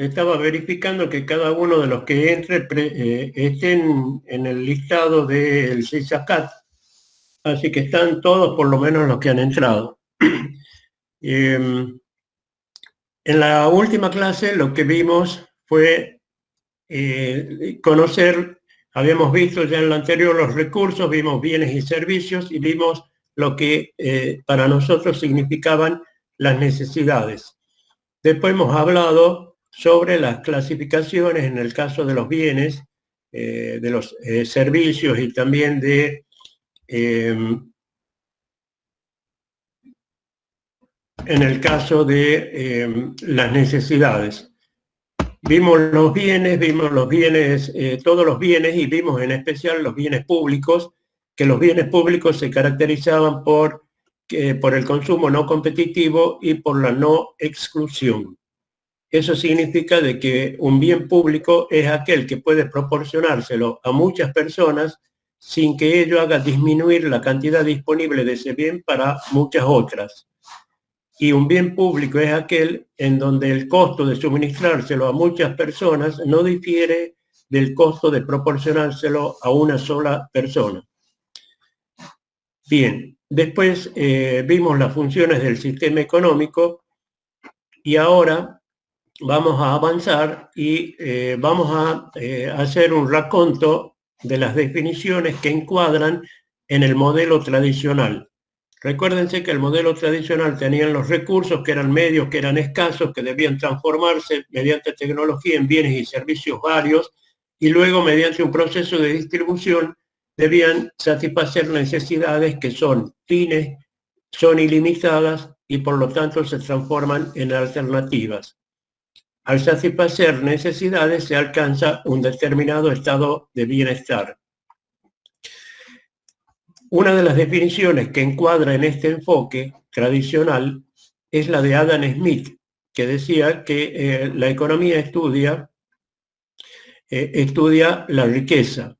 estaba verificando que cada uno de los que entre estén en el listado del CISACAT, así que están todos por lo menos los que han entrado. En la última clase lo que vimos fue conocer, habíamos visto ya en la anterior los recursos, vimos bienes y servicios y vimos lo que para nosotros significaban las necesidades. Después hemos hablado sobre las clasificaciones en el caso de los bienes, de los servicios y también de en el caso de las necesidades. Vimos los bienes, todos los bienes, y vimos en especial los bienes públicos, que los bienes públicos se caracterizaban por el consumo no competitivo y por la no exclusión. Eso significa de que un bien público es aquel que puede proporcionárselo a muchas personas sin que ello haga disminuir la cantidad disponible de ese bien para muchas otras. Y un bien público es aquel en donde el costo de suministrárselo a muchas personas no difiere del costo de proporcionárselo a una sola persona. Bien, después vimos las funciones del sistema económico y ahora vamos a avanzar y vamos a hacer un raconto de las definiciones que encuadran en el modelo tradicional. Recuérdense que el modelo tradicional tenía los recursos, que eran medios, que eran escasos, que debían transformarse mediante tecnología en bienes y servicios varios, y luego mediante un proceso de distribución debían satisfacer necesidades que son fines, son ilimitadas y por lo tanto se transforman en alternativas. Al satisfacer necesidades se alcanza un determinado estado de bienestar. Una de las definiciones que encuadra en este enfoque tradicional es la de Adam Smith, que decía que la economía estudia la riqueza.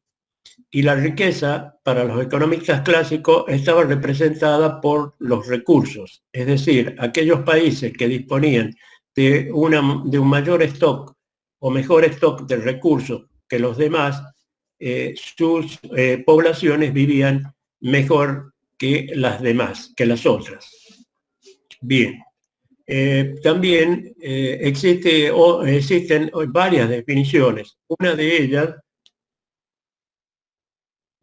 Y la riqueza, para los economistas clásicos, estaba representada por los recursos. Es decir, aquellos países que disponían de un mayor stock o mejor stock de recursos que los demás, sus poblaciones vivían mejor que las demás, que las otras. Bien, también existen varias definiciones. Una de ellas,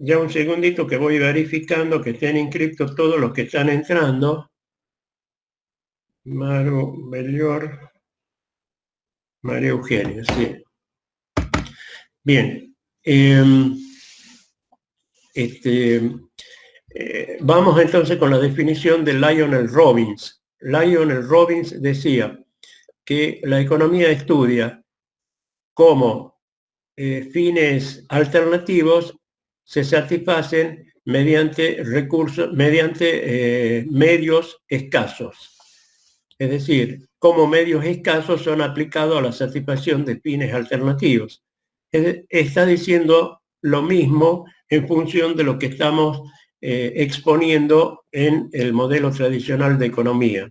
ya un segundito que voy verificando que estén inscritos todos los que están entrando. Maru Melior, María Eugenia, sí. Bien. Vamos entonces con la definición de Lionel Robbins. Lionel Robbins decía que la economía estudia cómo fines alternativos se satisfacen mediante recursos, mediante medios escasos. Es decir, cómo medios escasos son aplicados a la satisfacción de fines alternativos. Está diciendo lo mismo en función de lo que estamos exponiendo en el modelo tradicional de economía.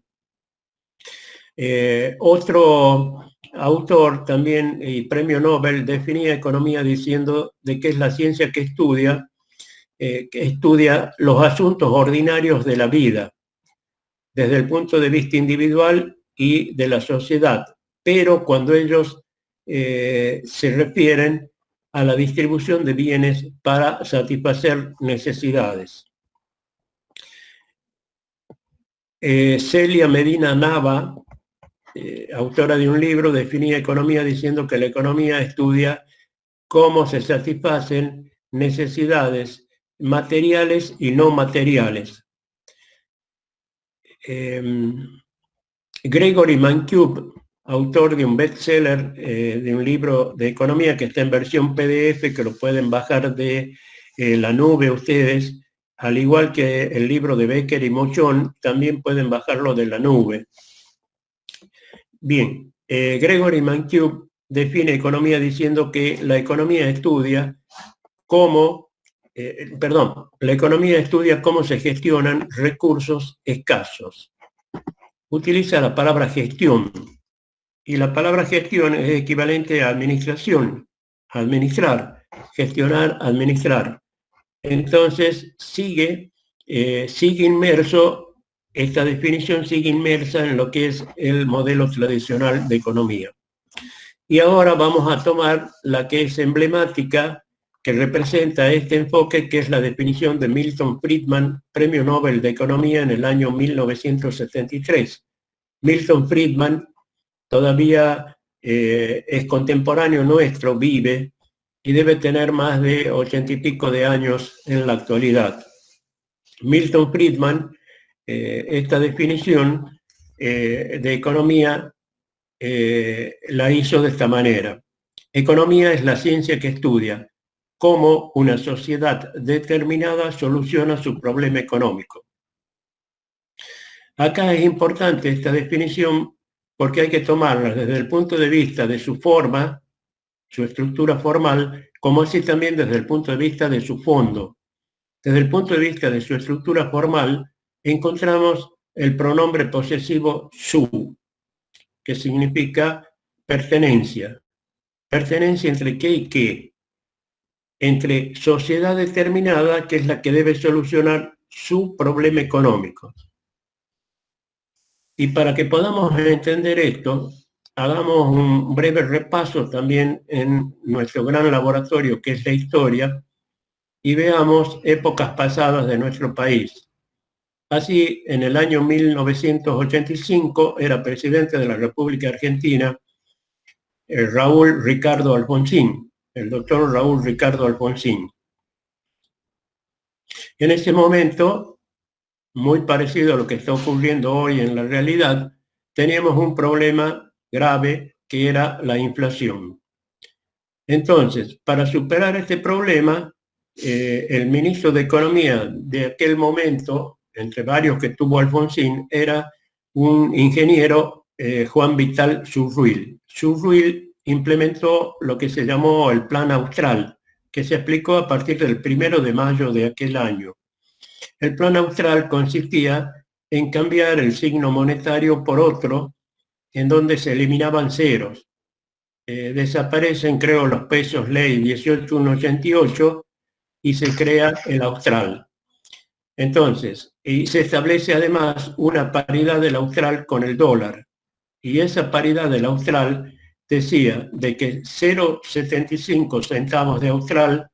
Otro autor también y premio Nobel definía economía diciendo de que es la ciencia que estudia los asuntos ordinarios de la vida desde el punto de vista individual y de la sociedad, pero cuando ellos se refieren a la distribución de bienes para satisfacer necesidades. Celia Medina Nava, autora de un libro, definía economía diciendo que la economía estudia cómo se satisfacen necesidades materiales y no materiales. Gregory Mankiw, autor de un bestseller, de un libro de economía que está en versión PDF, que lo pueden bajar de la nube ustedes, al igual que el libro de Becker y Mochón, también pueden bajarlo de la nube. Bien, Gregory Mankiw define economía diciendo que la economía estudia cómo, la economía estudia cómo se gestionan recursos escasos. Utiliza la palabra gestión y la palabra gestión es equivalente a administración, administrar, gestionar, administrar. Entonces sigue inmerso, esta definición sigue inmersa en lo que es el modelo tradicional de economía. Y ahora vamos a tomar la que es emblemática, que representa este enfoque, que es la definición de Milton Friedman, Premio Nobel de Economía en el año 1973. Milton Friedman todavía es contemporáneo nuestro, vive, y debe tener más de 80 y pico de años en la actualidad. Milton Friedman, esta definición de economía la hizo de esta manera. Economía es la ciencia que estudia cómo una sociedad determinada soluciona su problema económico. Acá es importante esta definición porque hay que tomarla desde el punto de vista de su forma, su estructura formal, como así también desde el punto de vista de su fondo. Desde el punto de vista de su estructura formal, encontramos el pronombre posesivo su, que significa pertenencia. Pertenencia entre qué y qué. Entre sociedad determinada, que es la que debe solucionar su problema económico. Y para que podamos entender esto, hagamos un breve repaso también en nuestro gran laboratorio, que es la historia, y veamos épocas pasadas de nuestro país. Así, en el año 1985 era presidente de la República Argentina Raúl Ricardo Alfonsín, el doctor Raúl Ricardo Alfonsín. En ese momento, muy parecido a lo que está ocurriendo hoy en la realidad, teníamos un problema grave que era la inflación. Entonces, para superar este problema, el ministro de Economía de aquel momento, entre varios que tuvo Alfonsín, era un ingeniero, Juan Vital Zurruil. Zurruil implementó lo que se llamó el Plan Austral, que se aplicó a partir del 1 de mayo de aquel año. El Plan Austral consistía en cambiar el signo monetario por otro, en donde se eliminaban ceros. Desaparecen, creo, los pesos ley 18,188 y se crea el austral. Entonces, y se establece además una paridad del austral con el dólar. Y esa paridad del austral decía de que 0,75 centavos de austral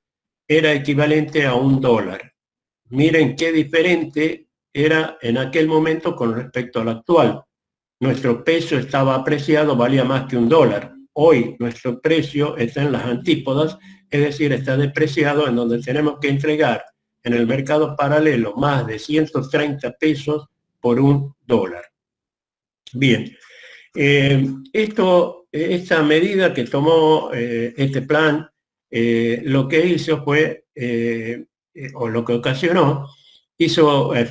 era equivalente a $1. Miren qué diferente era en aquel momento con respecto al actual. Nuestro peso estaba apreciado, valía más que $1. Hoy nuestro precio está en las antípodas, es decir, está depreciado, en donde tenemos que entregar en el mercado paralelo más de 130 pesos por $1. Bien, esta medida que tomó este plan, lo que hizo fue, o lo que ocasionó,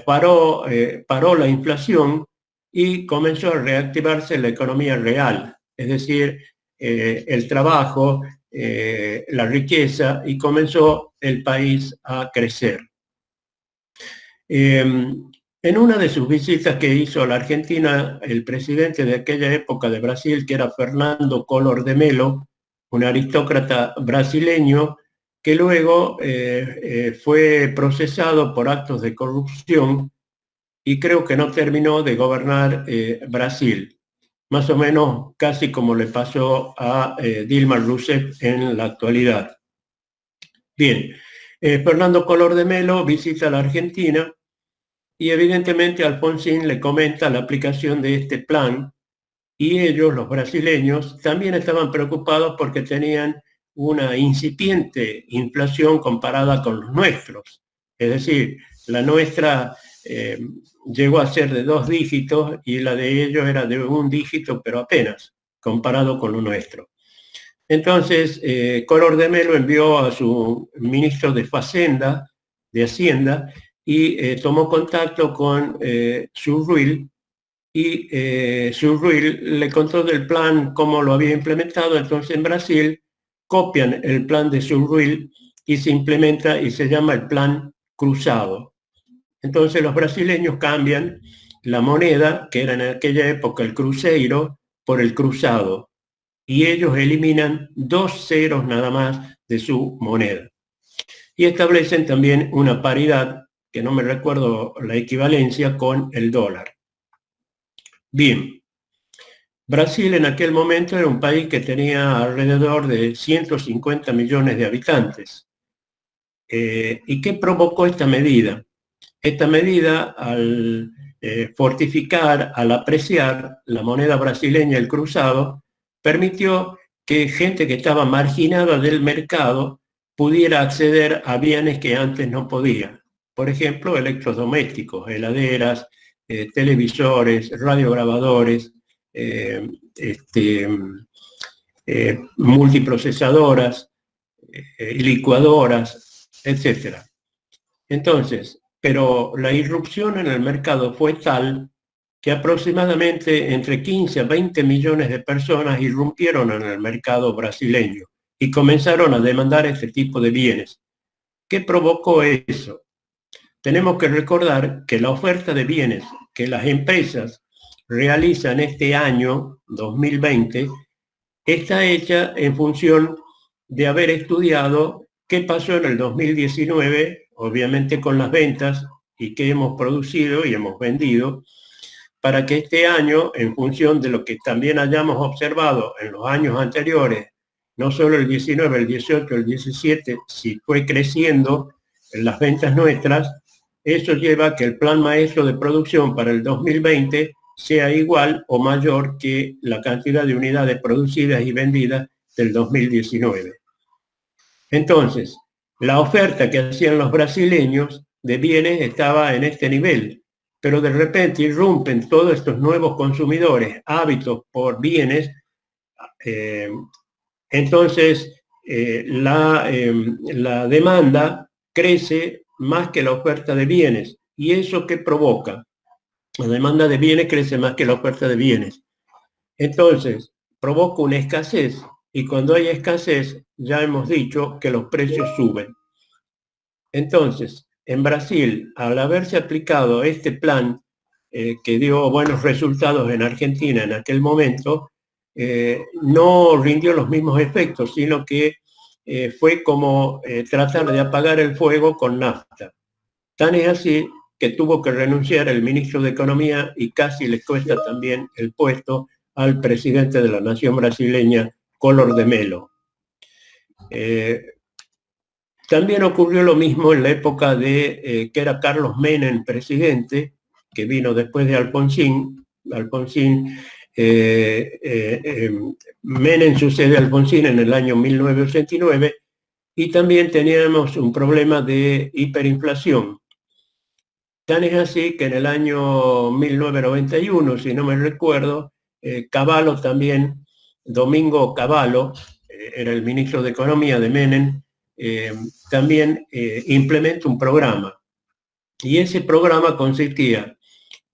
paró la inflación y comenzó a reactivarse la economía real, es decir, el trabajo, la riqueza, y comenzó el país a crecer. En una de sus visitas que hizo a la Argentina, el presidente de aquella época de Brasil, que era Fernando Collor de Mello, un aristócrata brasileño, que luego fue procesado por actos de corrupción y creo que no terminó de gobernar Brasil, más o menos casi como le pasó a Dilma Rousseff en la actualidad. Bien, Fernando Collor de Mello visita la Argentina y evidentemente Alfonsín le comenta la aplicación de este plan, y ellos, los brasileños, también estaban preocupados porque tenían una incipiente inflación comparada con los nuestros. Es decir, la nuestra llegó a ser de 2 dígitos y la de ellos era de 1 dígito, pero apenas, comparado con lo nuestro. Entonces, Collor de Mello envió a su ministro de Hacienda, y tomó contacto con Zurruil, y Zurruil le contó del plan, cómo lo había implementado. Entonces en Brasil copian el plan de Zurruil y se implementa y se llama el plan cruzado. Entonces los brasileños cambian la moneda, que era en aquella época el cruzeiro, por el cruzado y ellos eliminan 2 ceros nada más de su moneda. Y establecen también una paridad, que no me recuerdo la equivalencia, con el dólar. Bien, Brasil en aquel momento era un país que tenía alrededor de 150 millones de habitantes. ¿Y qué provocó esta medida? Esta medida, al fortificar, al apreciar la moneda brasileña, el cruzado, permitió que gente que estaba marginada del mercado pudiera acceder a bienes que antes no podía. Por ejemplo, electrodomésticos, heladeras, televisores, radiograbadores, multiprocesadoras, licuadoras, etc. Entonces, pero la irrupción en el mercado fue tal que aproximadamente entre 15 a 20 millones de personas irrumpieron en el mercado brasileño y comenzaron a demandar este tipo de bienes. ¿Qué provocó eso? Tenemos que recordar que la oferta de bienes que las empresas realizan este año 2020 está hecha en función de haber estudiado qué pasó en el 2019, obviamente con las ventas y qué hemos producido y hemos vendido, para que este año, en función de lo que también hayamos observado en los años anteriores, no solo el 19, el 18, el 17, si fue creciendo en las ventas nuestras, eso lleva a que el plan maestro de producción para el 2020 sea igual o mayor que la cantidad de unidades producidas y vendidas del 2019. Entonces, la oferta que hacían los brasileños de bienes estaba en este nivel, pero de repente irrumpen todos estos nuevos consumidores, hábitos por bienes, entonces la demanda crece más que la oferta de bienes. ¿Y eso qué provoca? La demanda de bienes crece más que la oferta de bienes. Entonces, provoca una escasez, y cuando hay escasez, ya hemos dicho que los precios suben. Entonces, en Brasil, al haberse aplicado este plan que dio buenos resultados en Argentina en aquel momento, no rindió los mismos efectos, sino que fue como tratar de apagar el fuego con nafta. Tan es así que tuvo que renunciar el ministro de Economía y casi le cuesta también el puesto al presidente de la nación brasileña, Collor de Mello. También ocurrió lo mismo en la época de que era Carlos Menem presidente, que vino después de Alfonsín. Menem sucede a Alfonsín en el año 1989 y también teníamos un problema de hiperinflación. Tan es así que en el año 1991, si no me recuerdo, Cavallo también, Domingo Cavallo, era el ministro de Economía de Menem, también implementa un programa. Y ese programa consistía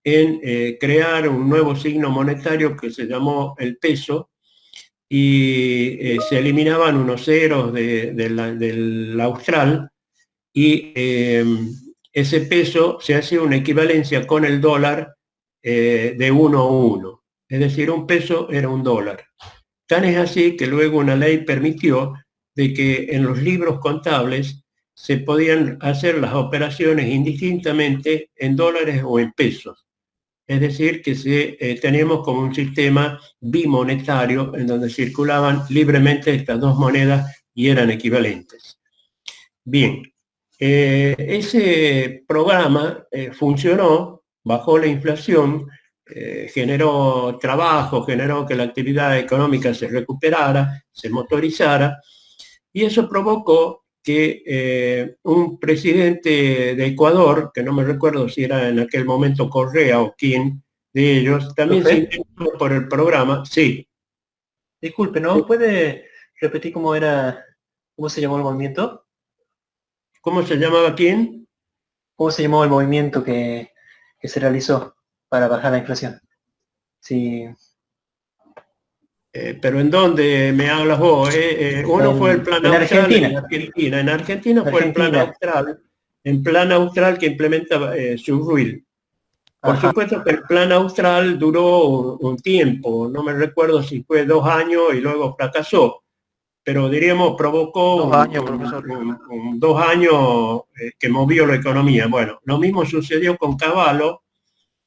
en crear un nuevo signo monetario que se llamó el peso y se eliminaban unos ceros del austral y ese peso se hacía una equivalencia con el dólar de 1 a 1. Es decir, un peso era un dólar. Tan es así que luego una ley permitió de que en los libros contables se podían hacer las operaciones indistintamente en dólares o en pesos. Es decir, que teníamos como un sistema bimonetario en donde circulaban libremente estas dos monedas y eran equivalentes. Bien, ese programa funcionó, bajó la inflación, generó trabajo, generó que la actividad económica se recuperara, se motorizara, y eso provocó que un presidente de Ecuador, que no me recuerdo si era en aquel momento Correa o quién de ellos, también se interesó por el programa. Sí. Disculpe, ¿no? ¿Puede repetir cómo se llamó el movimiento? ¿Cómo se llamaba quién? ¿Cómo se llamó el movimiento que se realizó para bajar la inflación? Sí. Pero ¿en dónde me hablas vos? Uno fue el plan austral en Argentina. En Argentina fue el plan austral, en plan austral que implementa Churruil. Por Ajá. supuesto que el plan austral duró un tiempo, no me recuerdo si fue 2 años y luego fracasó, pero diríamos provocó 2 años, profesor. 2 años que movió la economía. Bueno, lo mismo sucedió con Cavallo,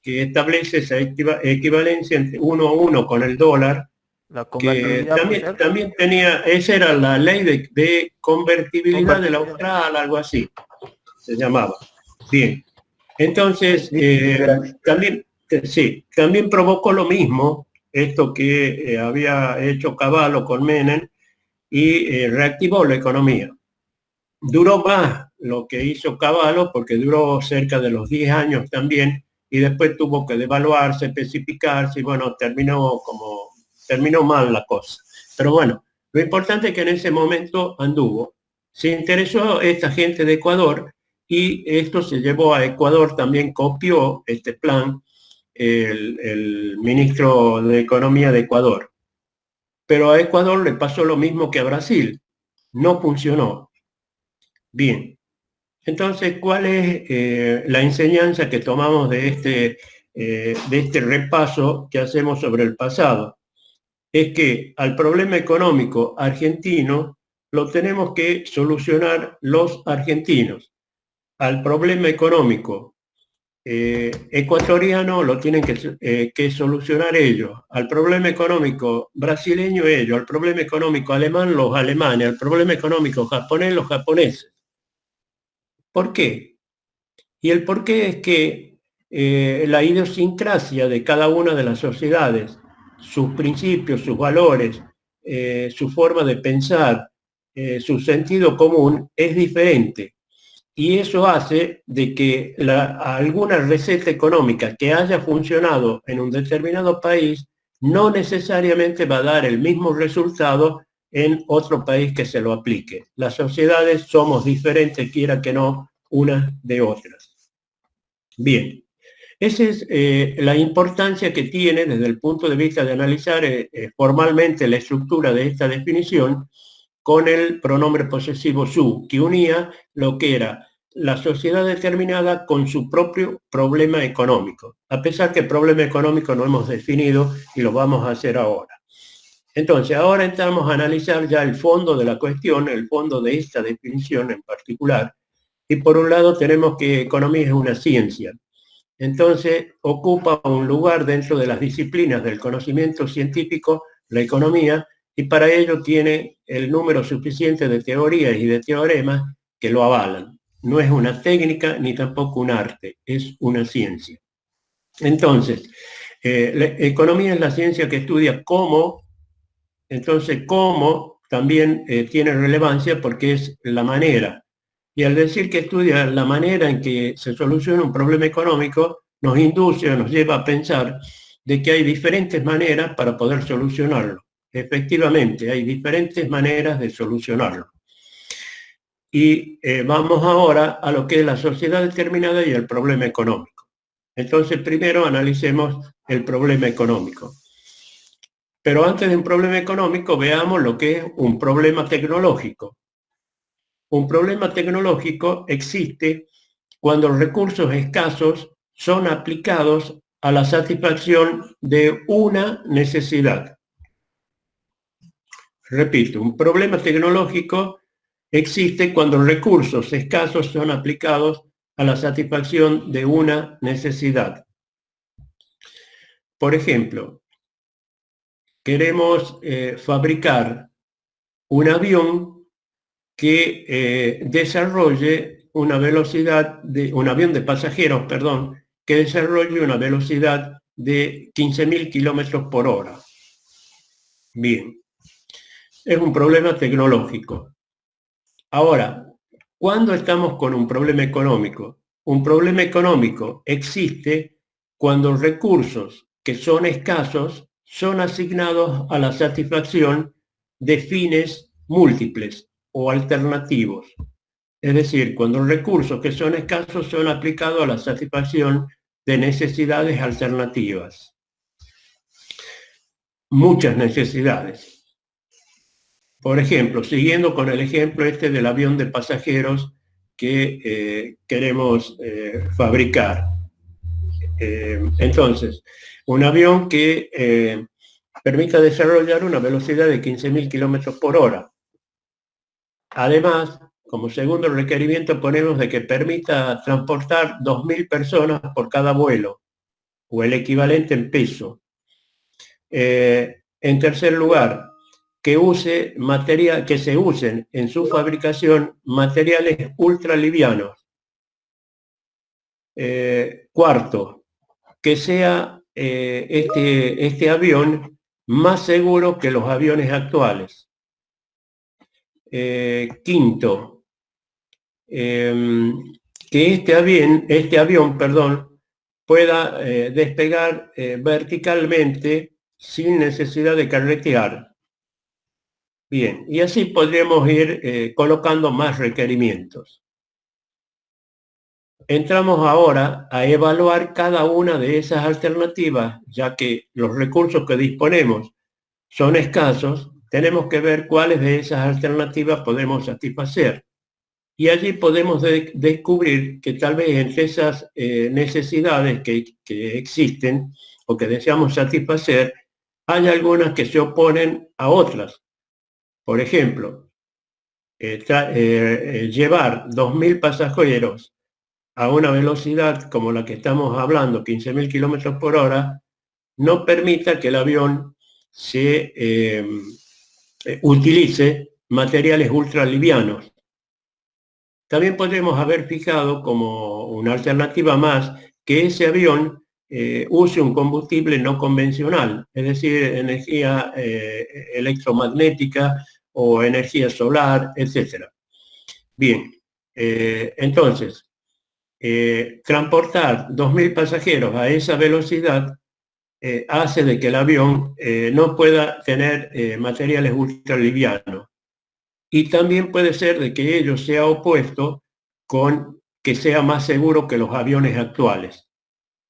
que establece esa equivalencia entre 1 a 1 con el dólar, La que convertibilidad parcial. también tenía, esa era la ley de convertibilidad del Convertibilidad. austral, algo así se llamaba. Bien, entonces también, sí, también provocó lo mismo, esto que había hecho Cavallo con Menem, y reactivó la economía. Duró más lo que hizo Cavallo porque duró cerca de los 10 años también, y después tuvo que devaluarse, especificarse, y bueno, terminó mal la cosa. Pero bueno, lo importante es que en ese momento anduvo. Se interesó esta gente de Ecuador y esto se llevó a Ecuador, también copió este plan el ministro de Economía de Ecuador. Pero a Ecuador le pasó lo mismo que a Brasil, no funcionó. Bien, entonces, ¿cuál es la enseñanza que tomamos de este repaso que hacemos sobre el pasado? Es que al problema económico argentino lo tenemos que solucionar los argentinos. Al problema económico ecuatoriano lo tienen que solucionar ellos. Al problema económico brasileño ellos. Al problema económico alemán los alemanes. Al problema económico japonés los japoneses. ¿Por qué? Y el porqué es que la idiosincrasia de cada una de las sociedades, sus principios, sus valores, su forma de pensar, su sentido común es diferente. Y eso hace de que alguna receta económica que haya funcionado en un determinado país no necesariamente va a dar el mismo resultado en otro país que se lo aplique. Las sociedades somos diferentes, quiera que no, unas de otras. Bien, esa es la importancia que tiene desde el punto de vista de analizar formalmente la estructura de esta definición con el pronombre posesivo su, que unía lo que era la sociedad determinada con su propio problema económico, a pesar que el problema económico no hemos definido y lo vamos a hacer ahora. Entonces, ahora entramos a analizar ya el fondo de la cuestión, el fondo de esta definición en particular, y por un lado tenemos que economía es una ciencia. Entonces, ocupa un lugar dentro de las disciplinas del conocimiento científico, la economía, y para ello tiene el número suficiente de teorías y de teoremas que lo avalan. No es una técnica ni tampoco un arte, es una ciencia. Entonces, la economía es la ciencia que estudia cómo, entonces cómo también tiene relevancia porque es la manera. Y al decir que estudia la manera en que se soluciona un problema económico, nos induce o nos lleva a pensar de que hay diferentes maneras para poder solucionarlo. Efectivamente, hay diferentes maneras de solucionarlo. Y vamos ahora a lo que es la sociedad determinada y el problema económico. Entonces, primero analicemos el problema económico. Pero antes de un problema económico, veamos lo que es un problema tecnológico. Un problema tecnológico existe cuando los recursos escasos son aplicados a la satisfacción de una necesidad. Repito, un problema tecnológico existe cuando los recursos escasos son aplicados a la satisfacción de una necesidad. Por ejemplo, queremos fabricar un avión que desarrolle una velocidad un avión de pasajeros, perdón, que desarrolle una velocidad de 15.000 kilómetros por hora. Bien, es un problema tecnológico. Ahora, ¿cuándo estamos con un problema económico? Un problema económico existe cuando recursos que son escasos son asignados a la satisfacción de fines múltiples o alternativos. Es decir, cuando los recursos que son escasos son aplicados a la satisfacción de necesidades alternativas. Muchas necesidades. Por ejemplo, siguiendo con el ejemplo este del avión de pasajeros que queremos fabricar. Entonces, un avión que permita desarrollar una velocidad de 15.000 kilómetros por hora. Además, como segundo requerimiento ponemos de que permita transportar 2.000 personas por cada vuelo, o el equivalente en peso. En tercer lugar, que se usen en su fabricación materiales ultralivianos. Cuarto, que sea este avión más seguro que los aviones actuales. Quinto, que este avión, pueda despegar verticalmente sin necesidad de carretear. Bien, y así podríamos ir colocando más requerimientos. Entramos ahora a evaluar cada una de esas alternativas, ya que los recursos que disponemos son escasos, tenemos que ver cuáles de esas alternativas podemos satisfacer. Y allí podemos descubrir que tal vez entre esas necesidades que existen o que deseamos satisfacer, hay algunas que se oponen a otras. Por ejemplo, llevar 2.000 pasajeros a una velocidad como la que estamos hablando, 15.000 kilómetros por hora, no permita que el avión se utilice materiales ultralivianos. También podríamos haber fijado como una alternativa más que ese avión use un combustible no convencional, es decir, energía electromagnética o energía solar, etc. Bien, entonces, transportar 2.000 pasajeros a esa velocidad hace de que el avión no pueda tener materiales ultralivianos. Y también puede ser de que ello sea opuesto con que sea más seguro que los aviones actuales.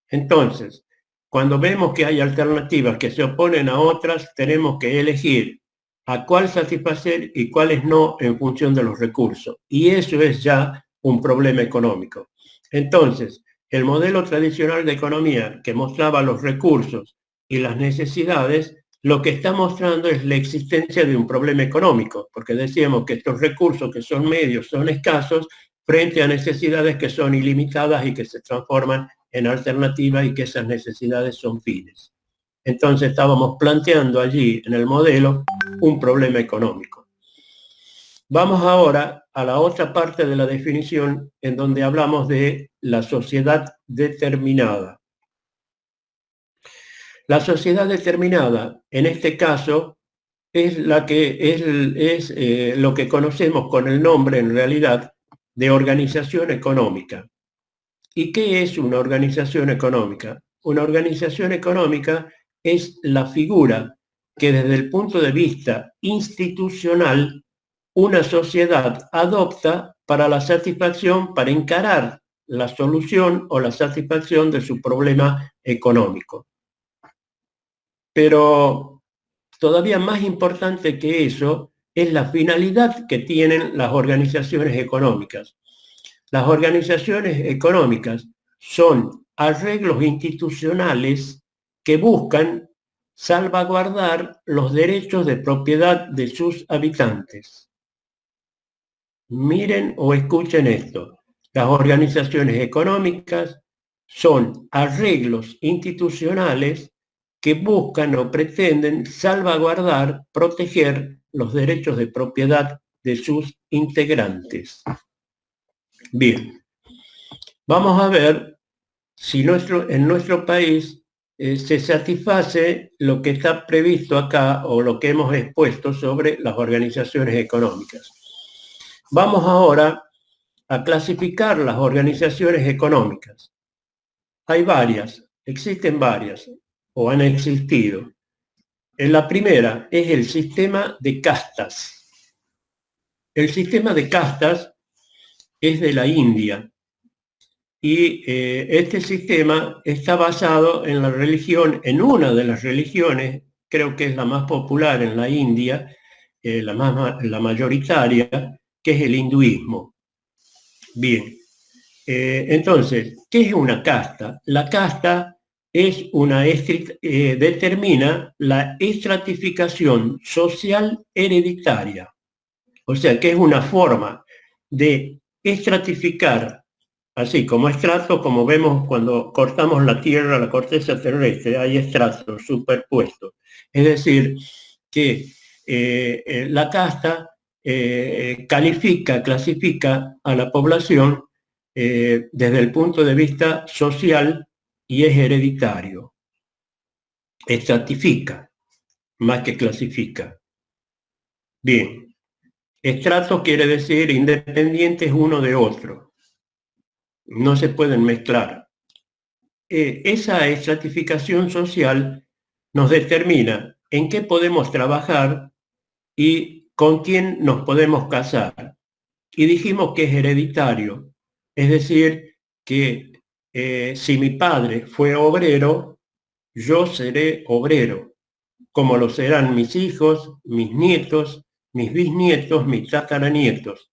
Entonces, cuando vemos que hay alternativas que se oponen a otras, tenemos que elegir a cuál satisfacer y cuáles no en función de los recursos. Y eso es ya un problema económico. Entonces, el modelo tradicional de economía que mostraba los recursos y las necesidades, lo que está mostrando es la existencia de un problema económico, porque decíamos que estos recursos que son medios son escasos frente a necesidades que son ilimitadas y que se transforman en alternativas y que esas necesidades son fines. Entonces estábamos planteando allí en el modelo un problema económico. Vamos ahora a la otra parte de la definición en donde hablamos de la sociedad determinada. La sociedad determinada, en este caso, es lo que conocemos con el nombre, en realidad, de organización económica. ¿Y qué es una organización económica? Una organización económica es la figura que desde el punto de vista institucional una sociedad adopta para la satisfacción, para encarar la solución o la satisfacción de su problema económico. Pero todavía más importante que eso es la finalidad que tienen las organizaciones económicas. Las organizaciones económicas son arreglos institucionales que buscan salvaguardar los derechos de propiedad de sus habitantes. Miren o escuchen esto. Las organizaciones económicas son arreglos institucionales que buscan o pretenden salvaguardar, proteger los derechos de propiedad de sus integrantes. Bien, vamos a ver si en nuestro país se satisface lo que está previsto acá o lo que hemos expuesto sobre las organizaciones económicas. Vamos ahora a clasificar las organizaciones económicas. Hay varias, existen varias o han existido. La primera es el sistema de castas. El sistema de castas es de la India y este sistema está basado en la religión, en una de las religiones, creo que es la más popular en la India, la mayoritaria, que es el hinduismo. Bien, Entonces, ¿qué es una casta? La casta es determina la estratificación social hereditaria. O sea, que es una forma de estratificar, así como estrato, como vemos cuando cortamos la tierra, la corteza terrestre, hay estratos superpuestos. Es decir, que la casta clasifica a la población desde el punto de vista social y es hereditario. Estratifica más que clasifica. Bien, estrato quiere decir independientes uno de otro. No se pueden mezclar. Esa estratificación social nos determina en qué podemos trabajar y con quién nos podemos casar. Y dijimos que es hereditario, es decir, que si mi padre fue obrero, yo seré obrero, como lo serán mis hijos, mis nietos, mis bisnietos, mis tataranietos.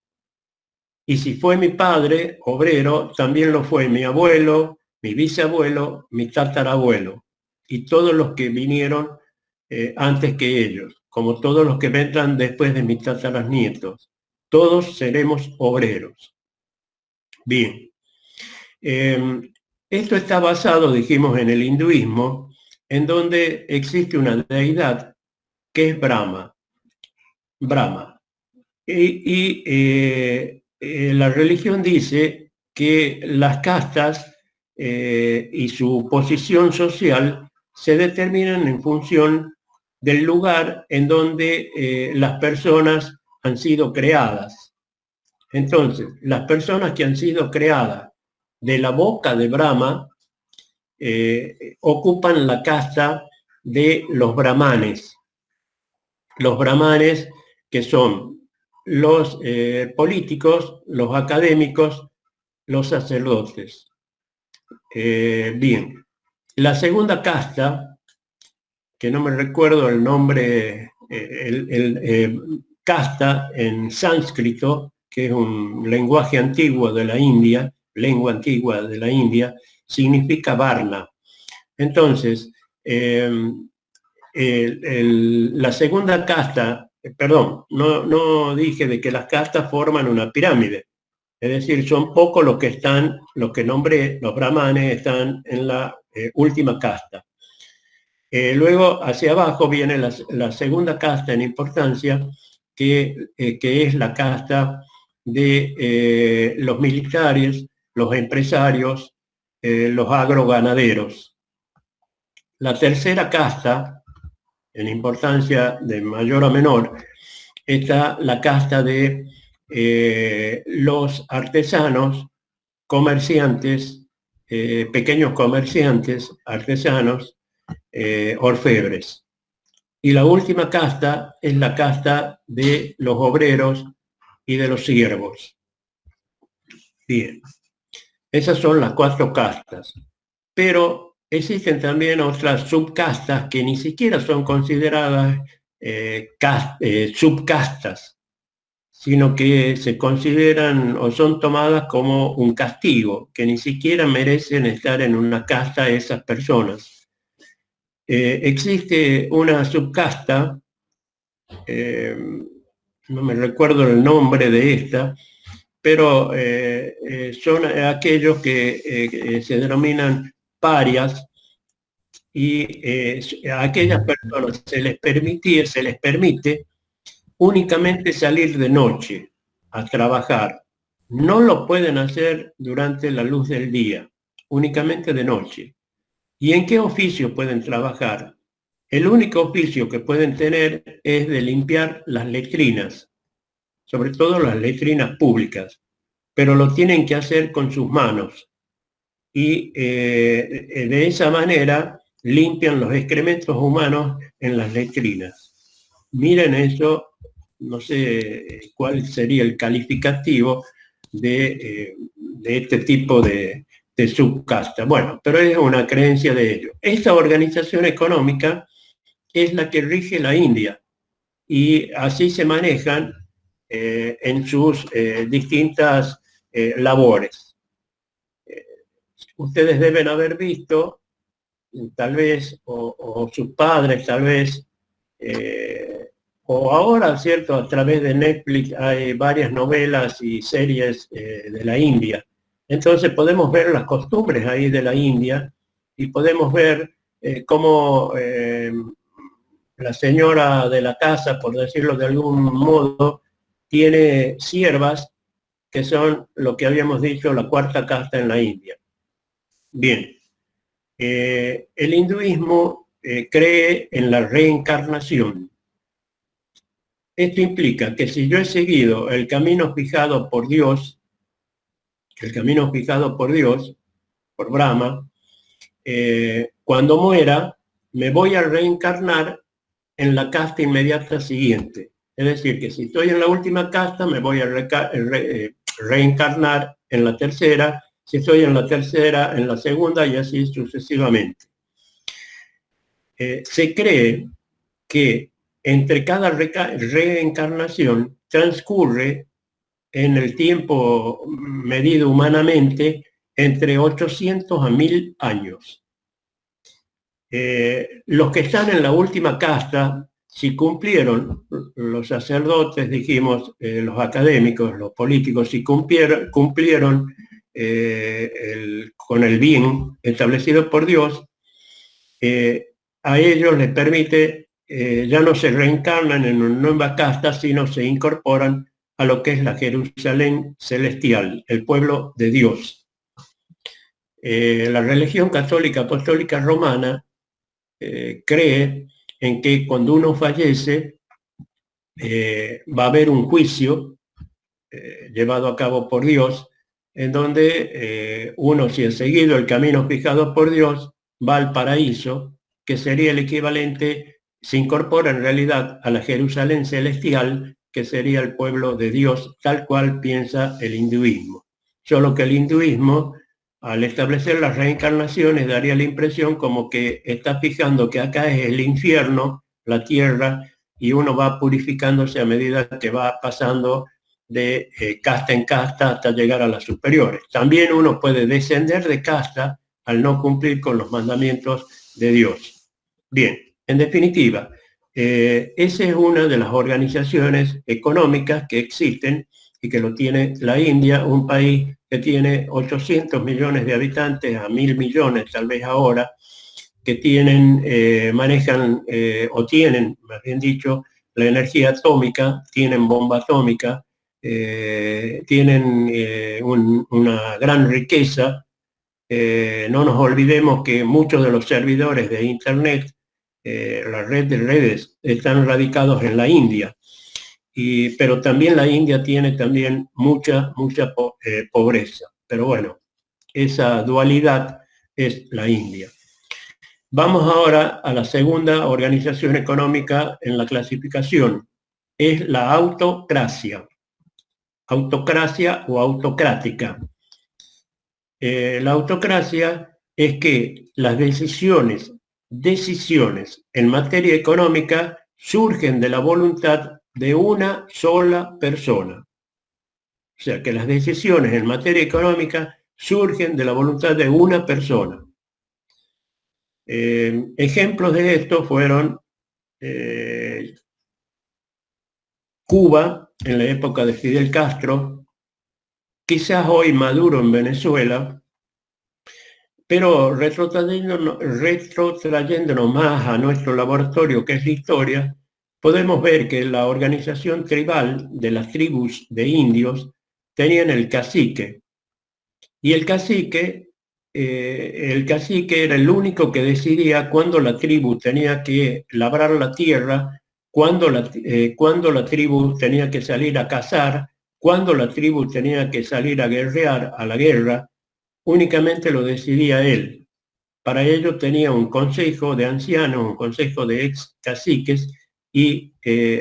Y si fue mi padre obrero, también lo fue mi abuelo, mi bisabuelo, mi tatarabuelo, y todos los que vinieron antes que ellos, como todos los que vendrán después de mis tataranietos. Todos seremos obreros. Bien. Esto está basado, dijimos, en el hinduismo, en donde existe una deidad que es Brahma. Brahma. La religión dice que las castas y su posición social se determinan en función del lugar en donde las personas han sido creadas. Entonces, las personas que han sido creadas de la boca de Brahma ocupan la casta de los brahmanes. Los brahmanes que son los políticos, los académicos, los sacerdotes. Bien, la segunda casta, que no me recuerdo el nombre, casta en sánscrito, que es un lenguaje antiguo de la India, lengua antigua de la India, significa Varna. Entonces, la segunda casta, perdón, no dije de que las castas forman una pirámide, es decir, son pocos los que están, los que nombré, los brahmanes están en la última casta. Luego, hacia abajo viene la segunda casta en importancia, que es la casta de los militares, los empresarios, los agroganaderos. La tercera casta, en importancia de mayor a menor, está la casta de los artesanos, comerciantes, pequeños comerciantes, artesanos, orfebres. Y la última casta es la casta de los obreros y de los siervos. Bien, esas son las 4 castas. Pero existen también otras subcastas que ni siquiera son consideradas subcastas, sino que se consideran o son tomadas como un castigo, que ni siquiera merecen estar en una casta esas personas. Existe una subcasta, no me recuerdo el nombre de esta, pero son aquellos que se denominan parias, y a aquellas personas se les permite únicamente salir de noche a trabajar. No lo pueden hacer durante la luz del día, únicamente de noche. ¿Y en qué oficio pueden trabajar? El único oficio que pueden tener es de limpiar las letrinas, sobre todo las letrinas públicas, pero lo tienen que hacer con sus manos. Y de esa manera limpian los excrementos humanos en las letrinas. Miren eso, no sé cuál sería el calificativo de este tipo de subcasta. Bueno, pero es una creencia de ellos. Esta organización económica es la que rige la India y así se manejan en sus distintas labores. ustedes deben haber visto, tal vez, o sus padres tal vez, o ahora, ¿cierto? A través de Netflix hay varias novelas y series de la India. Entonces podemos ver las costumbres ahí de la India y podemos ver cómo la señora de la casa, por decirlo de algún modo, tiene siervas que son lo que habíamos dicho, la cuarta casta en la India. Bien, el hinduismo cree en la reencarnación. Esto implica que si yo he seguido el camino fijado por Dios, por Brahma, cuando muera me voy a reencarnar en la casta inmediata siguiente. Es decir, que si estoy en la última casta me voy a reencarnar en la tercera, si estoy en la tercera, en la segunda y así sucesivamente. Se cree que entre cada reencarnación transcurre en el tiempo medido humanamente entre 800 a 1000 años. Los que están en la última casta, si cumplieron, los sacerdotes, dijimos, los académicos, los políticos, si cumplieron con el bien establecido por Dios, a ellos les permite, ya no se reencarnan en una nueva casta, sino se incorporan a lo que es la Jerusalén celestial, el pueblo de Dios. La religión católica apostólica romana cree en que cuando uno fallece va a haber un juicio llevado a cabo por Dios, en donde uno, si ha seguido el camino fijado por Dios, va al paraíso, que sería el equivalente, se incorpora en realidad a la Jerusalén celestial, que sería el pueblo de Dios, tal cual piensa el hinduismo. Solo que el hinduismo, al establecer las reencarnaciones, daría la impresión como que está fijando que acá es el infierno, la tierra, y uno va purificándose a medida que va pasando de casta en casta hasta llegar a las superiores. También uno puede descender de casta al no cumplir con los mandamientos de Dios. Bien, en definitiva, esa es una de las organizaciones económicas que existen y que lo tiene la India, un país que tiene 800 millones de habitantes a 1000 millones tal vez ahora, que tienen, manejan o tienen, más bien dicho, la energía atómica, tienen bomba atómica, tienen una gran riqueza. No nos olvidemos que muchos de los servidores de Internet, la red de redes, están radicados en la India. Pero también la India tiene también mucha pobreza. Pero bueno, esa dualidad es la India. Vamos ahora a la segunda organización económica en la clasificación. Es la autocracia. Autocracia o autocrática. La autocracia es que las decisiones en materia económica surgen de la voluntad de una sola persona. O sea, que las decisiones en materia económica surgen de la voluntad de una persona. Ejemplos de esto fueron Cuba, en la época de Fidel Castro, quizás hoy Maduro en Venezuela, pero retrotrayéndonos más a nuestro laboratorio, que es la historia, podemos ver que la organización tribal de las tribus de indios tenían el cacique, y el cacique era el único que decidía cuándo la tribu tenía que labrar la tierra, cuándo la tribu tenía que salir a cazar, cuándo la tribu tenía que salir a guerrear, a la guerra. Únicamente lo decidía él. Para ello tenía un consejo de ancianos, un consejo de ex caciques, y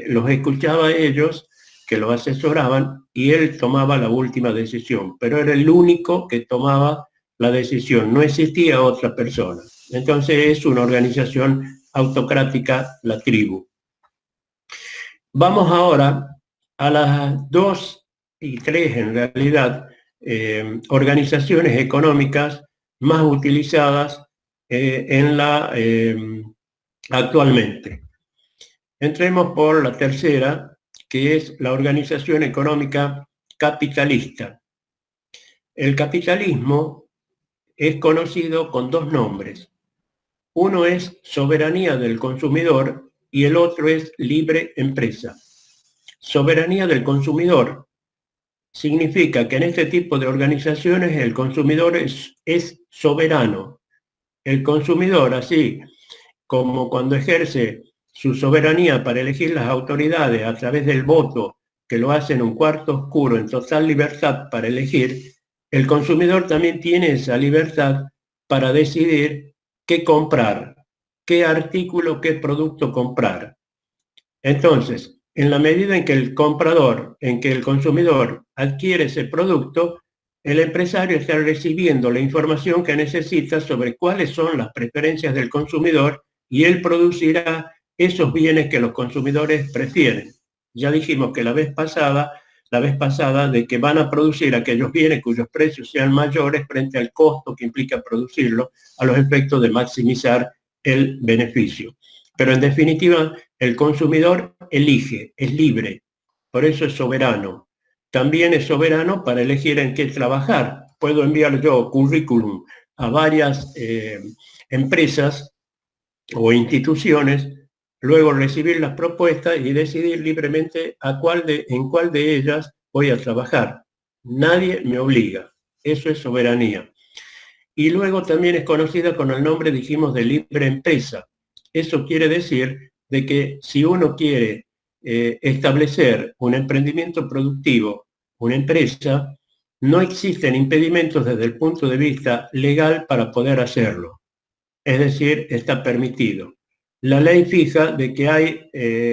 los escuchaba a ellos, que lo asesoraban, y él tomaba la última decisión. Pero era el único que tomaba la decisión, no existía otra persona. Entonces es una organización autocrática, la tribu. Vamos ahora a las 2 y 3, en realidad, organizaciones económicas más utilizadas actualmente. Entremos por la tercera, que es la organización económica capitalista. El capitalismo es conocido con dos nombres. Uno es soberanía del consumidor y el otro es libre empresa. Soberanía del consumidor significa que en este tipo de organizaciones el consumidor es soberano. El consumidor, así como cuando ejerce su soberanía para elegir las autoridades a través del voto, que lo hace en un cuarto oscuro, en total libertad para elegir, el consumidor también tiene esa libertad para decidir qué comprar, qué artículo, qué producto comprar. Entonces, en la medida en que el comprador, en que el consumidor adquiere ese producto, el empresario está recibiendo la información que necesita sobre cuáles son las preferencias del consumidor y él producirá esos bienes que los consumidores prefieren. Ya dijimos que la vez pasada, de que van a producir aquellos bienes cuyos precios sean mayores frente al costo que implica producirlo, a los efectos de maximizar el beneficio. Pero en definitiva, el consumidor elige, es libre, por eso es soberano. También es soberano para elegir en qué trabajar. Puedo enviar yo currículum a varias empresas o instituciones, luego recibir las propuestas y decidir libremente en cuál de ellas voy a trabajar. Nadie me obliga. Eso es soberanía. Y luego también es conocida con el nombre, dijimos, de libre empresa. Eso quiere decir de que si uno quiere establecer un emprendimiento productivo, una empresa, no existen impedimentos desde el punto de vista legal para poder hacerlo. Es decir, está permitido. La ley fija de que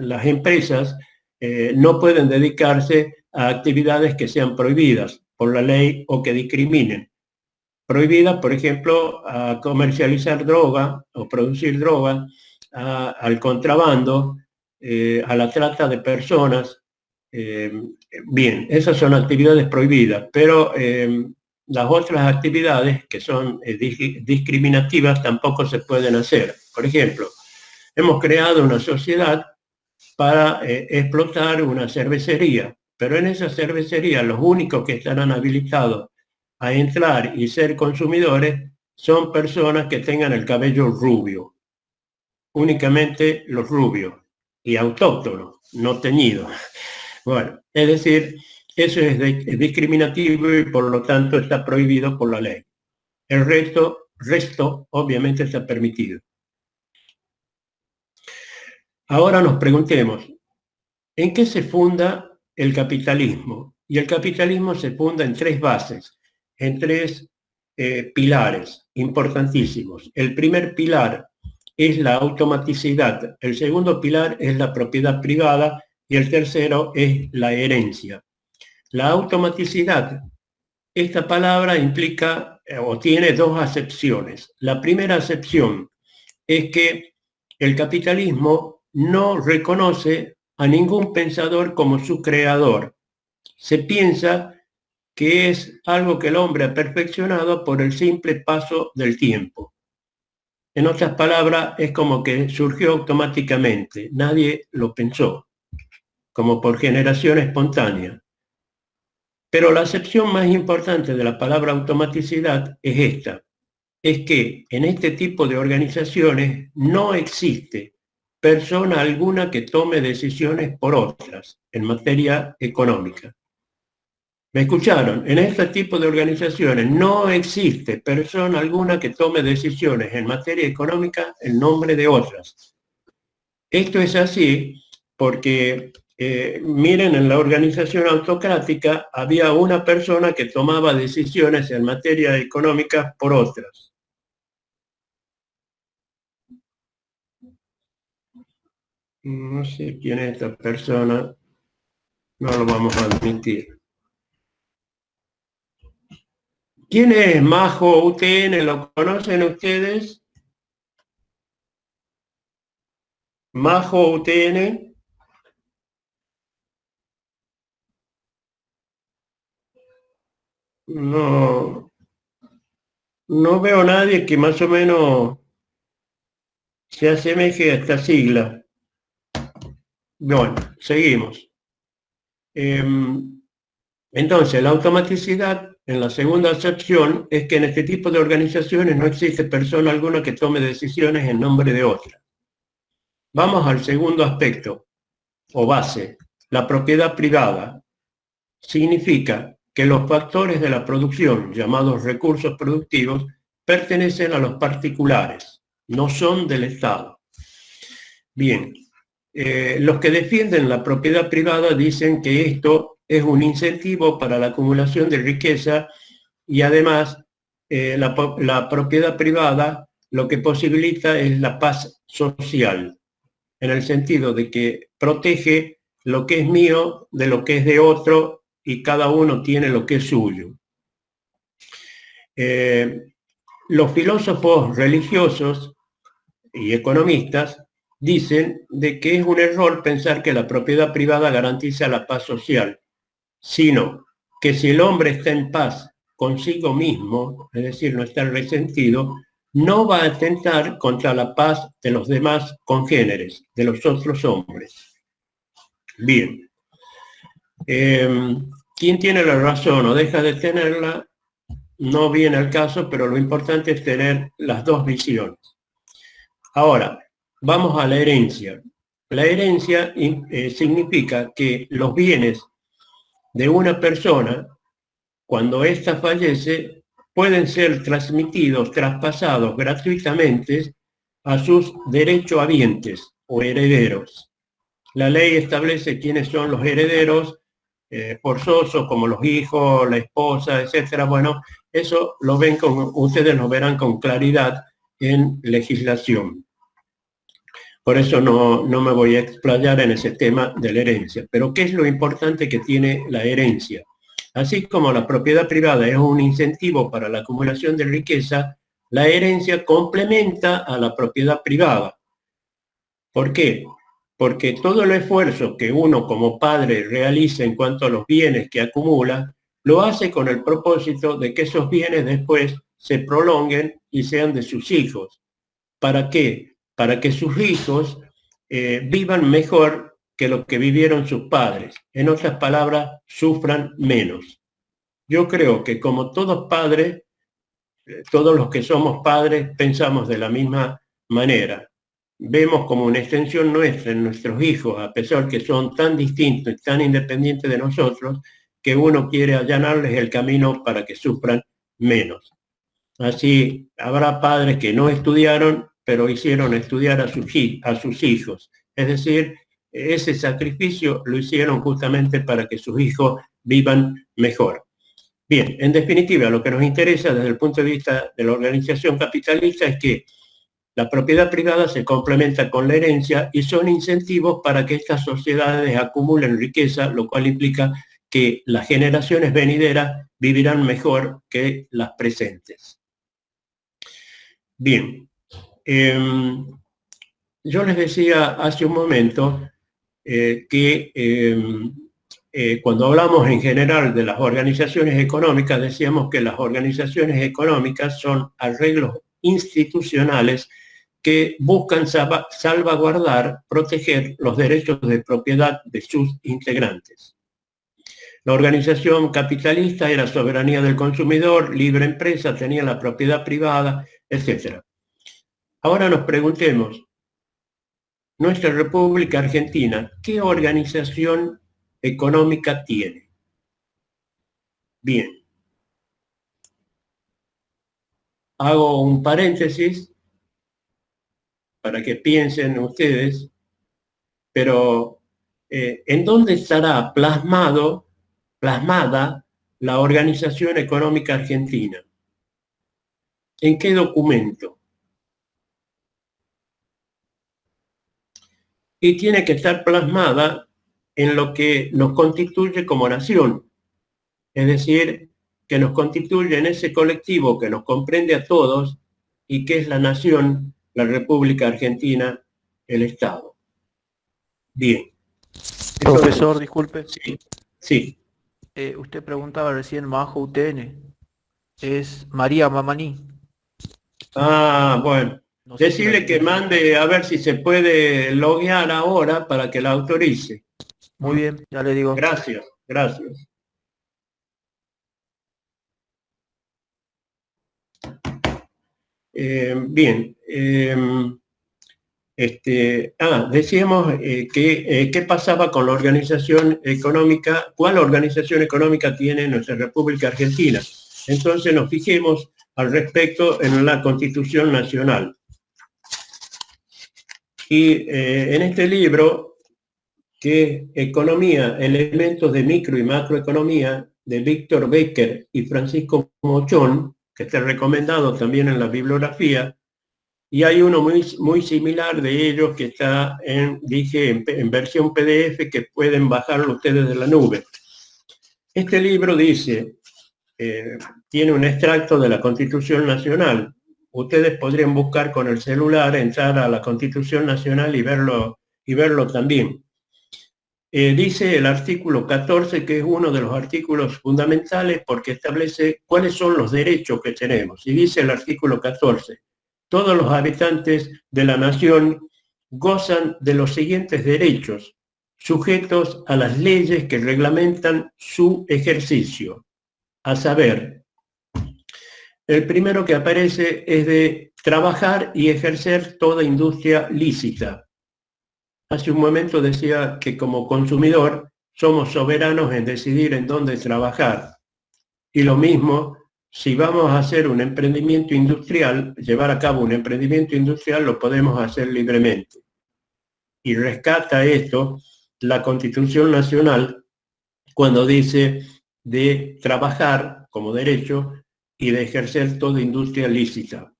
las empresas no pueden dedicarse a actividades que sean prohibidas por la ley o que discriminen. Prohibida, por ejemplo, a comercializar droga o producir droga, al contrabando, a la trata de personas. Bien, esas son actividades prohibidas, pero las otras actividades que son discriminativas tampoco se pueden hacer. Por ejemplo, hemos creado una sociedad para explotar una cervecería, pero en esa cervecería los únicos que estarán habilitados a entrar y ser consumidores son personas que tengan el cabello rubio, únicamente los rubios y autóctonos, no teñidos. Bueno, es decir, eso es discriminativo y por lo tanto está prohibido por la ley. El resto obviamente está permitido. Ahora nos preguntemos, ¿en qué se funda el capitalismo? Y el capitalismo se funda en tres bases, en tres pilares importantísimos. El primer pilar es la automaticidad, el segundo pilar es la propiedad privada y el tercero es la herencia. La automaticidad, esta palabra implica o tiene dos acepciones. La primera acepción es que el capitalismo no reconoce a ningún pensador como su creador. Se piensa que es algo que el hombre ha perfeccionado por el simple paso del tiempo. En otras palabras, es como que surgió automáticamente, nadie lo pensó, como por generación espontánea. Pero la acepción más importante de la palabra automaticidad es esta, es que en este tipo de organizaciones no existe persona alguna que tome decisiones por otras en materia económica. ¿Me escucharon? En este tipo de organizaciones no existe persona alguna que tome decisiones en materia económica en nombre de otras. Esto es así porque, miren, en la organización autocrática había una persona que tomaba decisiones en materia económica por otras. No sé quién es esta persona, no lo vamos a admitir. ¿Quién es Majo UTN? ¿Lo conocen ustedes? Majo UTN. No. No veo a nadie que más o menos se asemeje a esta sigla. Bueno, seguimos. Entonces, la automaticidad en la segunda acepción es que en este tipo de organizaciones no existe persona alguna que tome decisiones en nombre de otra. Vamos al segundo aspecto, o base, la propiedad privada. Significa que los factores de la producción, llamados recursos productivos, pertenecen a los particulares, no son del Estado. Bien, los que defienden la propiedad privada dicen que esto es un incentivo para la acumulación de riqueza y además la propiedad privada lo que posibilita es la paz social, en el sentido de que protege lo que es mío de lo que es de otro y cada uno tiene lo que es suyo. Los filósofos religiosos y economistas dicen de que es un error pensar que la propiedad privada garantiza la paz social, sino que si el hombre está en paz consigo mismo, es decir, no está resentido, no va a atentar contra la paz de los demás congéneres, de los otros hombres. Bien. ¿Quién tiene la razón o deja de tenerla? No viene al caso, pero lo importante es tener las dos visiones. Ahora, vamos a la herencia. La herencia significa que los bienes de una persona, cuando ésta fallece, pueden ser transmitidos, traspasados gratuitamente a sus derechohabientes o herederos. La ley establece quiénes son los herederos forzosos, como los hijos, la esposa, etcétera. Bueno, eso ustedes lo verán con claridad en legislación. Por eso no me voy a explayar en ese tema de la herencia. Pero ¿qué es lo importante que tiene la herencia? Así como la propiedad privada es un incentivo para la acumulación de riqueza, la herencia complementa a la propiedad privada. ¿Por qué? Porque todo el esfuerzo que uno como padre realiza en cuanto a los bienes que acumula, lo hace con el propósito de que esos bienes después se prolonguen y sean de sus hijos. ¿Para qué? Para que sus hijos vivan mejor que lo que vivieron sus padres. En otras palabras, sufran menos. Yo creo que como todos padres, todos los que somos padres pensamos de la misma manera. Vemos como una extensión nuestra en nuestros hijos, a pesar que son tan distintos y tan independientes de nosotros, que uno quiere allanarles el camino para que sufran menos. Así habrá padres que no estudiaron, pero hicieron estudiar a sus hijos. Es decir, ese sacrificio lo hicieron justamente para que sus hijos vivan mejor. Bien, en definitiva, lo que nos interesa desde el punto de vista de la organización capitalista es que la propiedad privada se complementa con la herencia y son incentivos para que estas sociedades acumulen riqueza, lo cual implica que las generaciones venideras vivirán mejor que las presentes. Bien, yo les decía hace un momento que cuando hablamos en general de las organizaciones económicas, decíamos que las organizaciones económicas son arreglos institucionales que buscan salvaguardar, proteger los derechos de propiedad de sus integrantes. La organización capitalista era soberanía del consumidor, libre empresa, tenía la propiedad privada, etc. Ahora nos preguntemos, nuestra República Argentina, ¿qué organización económica tiene? Bien. Hago un paréntesis para que piensen ustedes, pero ¿en dónde estará plasmada la Organización Económica Argentina? ¿En qué documento? Y tiene que estar plasmada en lo que nos constituye como nación, es decir, que nos constituye en ese colectivo que nos comprende a todos y que es la nación, la República Argentina, el Estado. Bien. Profesor, disculpe. Sí. Usted preguntaba recién Majo UTN. Es María Mamaní. Ah, bueno. No sé si Decirle que mande a ver si se puede loguear ahora para que la autorice. Muy bien, ya le digo. Gracias, gracias. Bien. Decíamos que qué pasaba con la organización económica, cuál organización económica tiene nuestra República Argentina. Entonces nos fijemos al respecto en la Constitución Nacional. Y en este libro, que es Economía, elementos de micro y macroeconomía, de Víctor Becker y Francisco Mochón, que está recomendado también en la bibliografía, y hay uno muy similar de ellos que está en versión PDF que pueden bajarlo ustedes de la nube. Este libro dice, tiene un extracto de la Constitución Nacional. Ustedes podrían buscar con el celular, entrar a la Constitución Nacional y verlo también. Dice el artículo 14, que es uno de los artículos fundamentales porque establece cuáles son los derechos que tenemos. Y dice el artículo 14, todos los habitantes de la nación gozan de los siguientes derechos, sujetos a las leyes que reglamentan su ejercicio. A saber, el primero que aparece es de trabajar y ejercer toda industria lícita. Hace un momento decía que como consumidor somos soberanos en decidir en dónde trabajar. Y lo mismo, si vamos a hacer un emprendimiento industrial, llevar a cabo un emprendimiento industrial, lo podemos hacer libremente. Y rescata esto la Constitución Nacional cuando dice de trabajar como derecho y de ejercer toda industria lícita.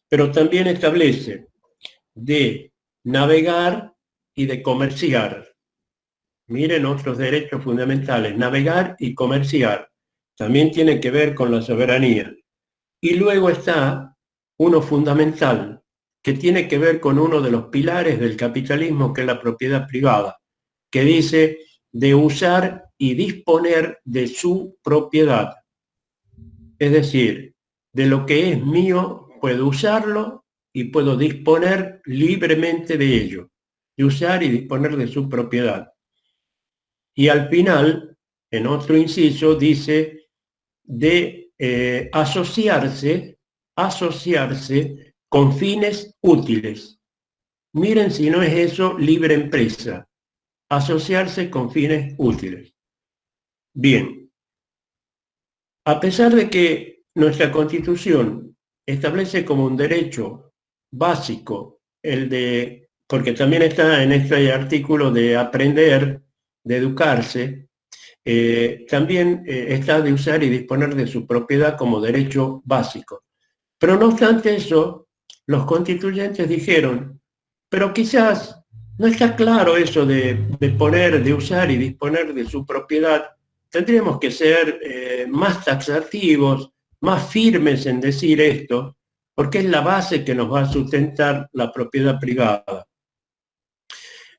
Pero también establece de navegar y de comerciar. Miren otros derechos fundamentales, navegar y comerciar. También tiene que ver con la soberanía. Y luego está uno fundamental, que tiene que ver con uno de los pilares del capitalismo, que es la propiedad privada, que dice de usar y disponer de su propiedad. Es decir, de lo que es mío, puedo usarlo y puedo disponer libremente de ello, de usar y disponer de su propiedad. Y al final, en otro inciso, dice de asociarse con fines útiles. Miren si no es eso libre empresa, asociarse con fines útiles. Bien, a pesar de que nuestra Constitución establece como un derecho básico el de, porque también está en este artículo de aprender, de educarse, también está de usar y disponer de su propiedad como derecho básico. Pero no obstante eso, los constituyentes dijeron, pero quizás no está claro eso de usar y disponer de su propiedad. Tendríamos que ser más taxativos, más firmes en decir esto, porque es la base que nos va a sustentar la propiedad privada.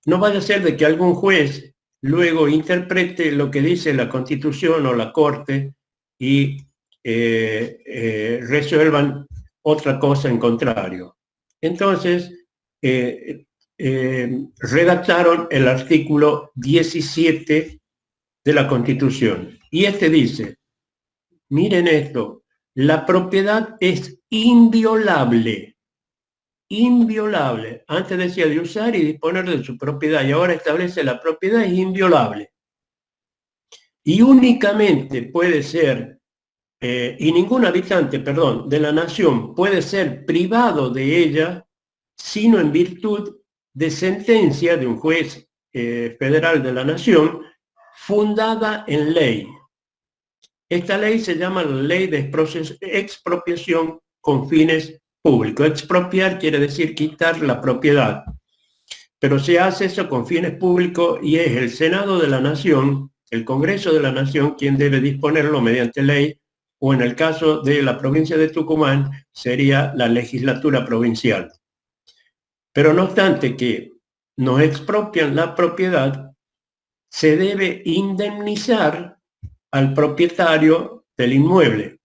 No vaya a ser de que algún juez luego interprete lo que dice la Constitución o la Corte y resuelvan otra cosa en contrario. Entonces, redactaron el artículo 17 de la Constitución. Y este dice, miren esto, la propiedad es inviolable. Inviolable. Antes decía de usar y disponer de su propiedad y ahora establece la propiedad es inviolable. Y únicamente puede ser, y ningún habitante, perdón, de la nación puede ser privado de ella, sino en virtud de sentencia de un juez federal de la nación fundada en ley. Esta ley se llama la Ley de Expropiación con fines público. Expropiar quiere decir quitar la propiedad, pero se hace eso con fines públicos y es el Senado de la Nación, el Congreso de la Nación, quien debe disponerlo mediante ley, o en el caso de la provincia de Tucumán sería la legislatura provincial. Pero no obstante que nos expropian la propiedad, se debe indemnizar al propietario del inmueble.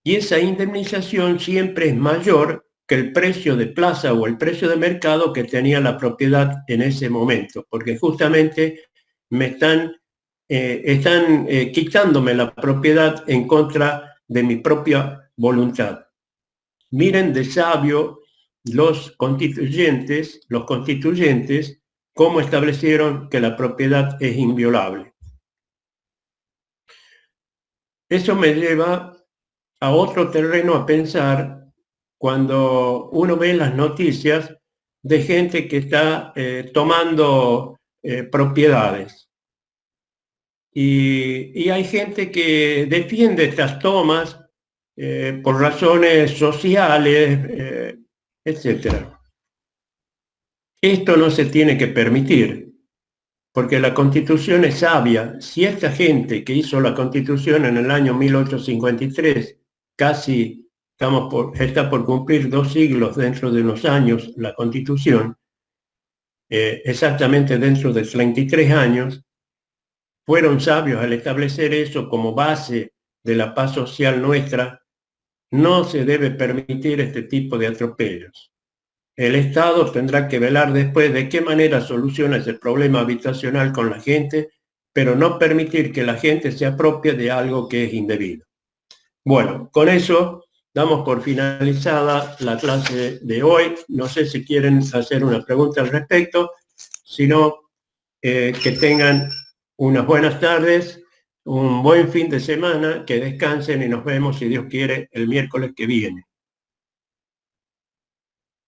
y esa indemnización siempre es mayor que el precio de plaza o el precio de mercado que tenía la propiedad en ese momento, porque justamente me están quitándome la propiedad en contra de mi propia voluntad. Miren de sabio los constituyentes, cómo establecieron que la propiedad es inviolable. Eso me lleva a otro terreno a pensar cuando uno ve las noticias de gente que está tomando propiedades. Y hay gente que defiende estas tomas por razones sociales, etc. Esto no se tiene que permitir, porque la Constitución es sabia. Si esta gente que hizo la Constitución en el año 1853, casi está por cumplir 2 siglos dentro de unos años la Constitución, exactamente dentro de 33 años, fueron sabios al establecer eso como base de la paz social nuestra. No se debe permitir este tipo de atropellos. El Estado tendrá que velar después de qué manera soluciona ese problema habitacional con la gente, pero no permitir que la gente se apropie de algo que es indebido. Bueno, con eso damos por finalizada la clase de hoy. No sé si quieren hacer una pregunta al respecto, sino que tengan unas buenas tardes, un buen fin de semana, que descansen y nos vemos, si Dios quiere, el miércoles que viene.